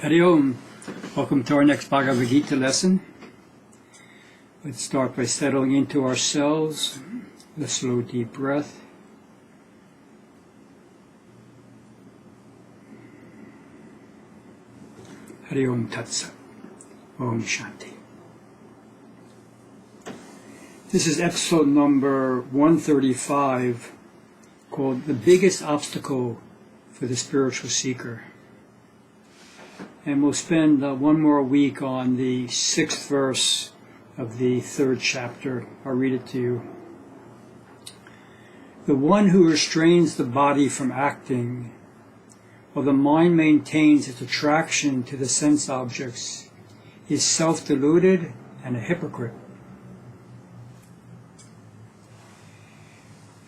Hari Om. Welcome to our next Bhagavad Gita lesson. Let's start by settling into ourselves with a slow, deep breath. Hari Om Tat Sat. Om Shanti. This is episode number 135, called The Biggest Obstacle for the Spiritual Seeker. And we'll spend one more week on the 6th verse of the 3rd chapter. I'll read it to you. The one who restrains the body from acting, while the mind maintains its attraction to the sense objects, is self-deluded and a hypocrite.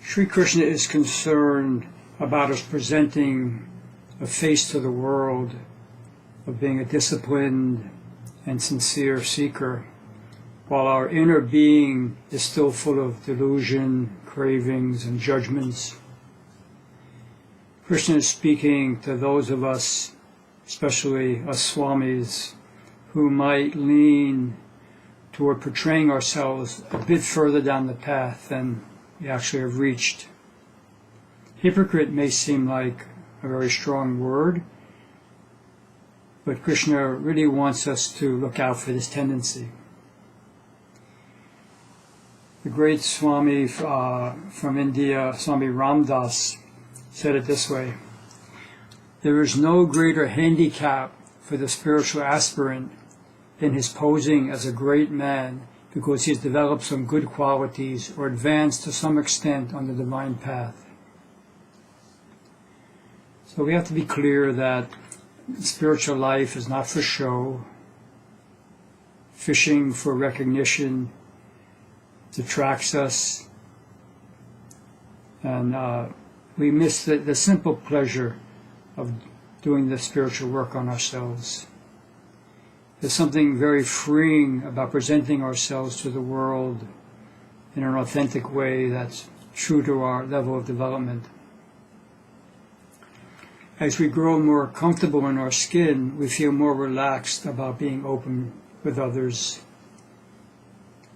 Sri Krishna is concerned about us presenting a face to the world of being a disciplined and sincere seeker, while our inner being is still full of delusion, cravings, and judgments. Krishna is speaking to those of us, especially us Swamis, who might lean toward portraying ourselves a bit further down the path than we actually have reached. Hypocrite may seem like a very strong word, but Krishna really wants us to look out for this tendency. The great Swami from India, Swami Ramdas, said it this way: there is no greater handicap for the spiritual aspirant than his posing as a great man because he has developed some good qualities or advanced to some extent on the divine path. So we have to be clear that spiritual life is not for show. Fishing for recognition detracts us, and we miss the simple pleasure of doing the spiritual work on ourselves. There's something very freeing about presenting ourselves to the world in an authentic way that's true to our level of development. As we grow more comfortable in our skin, we feel more relaxed about being open with others.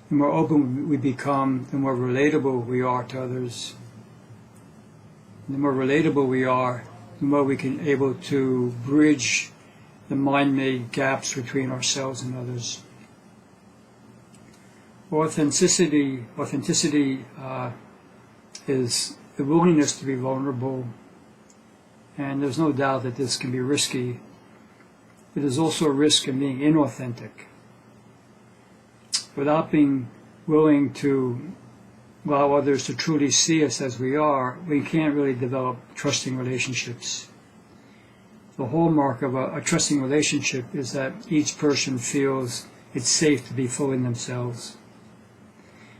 The more open we become, the more relatable we are to others. And the more relatable we are, the more we can able to bridge the mind-made gaps between ourselves and others. Authenticity is the willingness to be vulnerable. And there's no doubt that this can be risky, but there's also a risk in being inauthentic. Without being willing to allow others to truly see us as we are, we can't really develop trusting relationships. The hallmark of a trusting relationship is that each person feels it's safe to be fully themselves.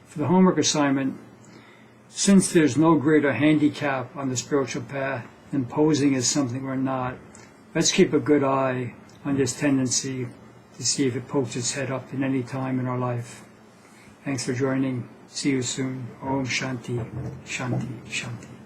For the homework assignment, since there's no greater handicap on the spiritual path than posing as something we're not, let's keep a good eye on this tendency to see if it pokes its head up at any time in our life. Thanks for joining. See you soon. Om Shanti, Shanti, Shanti.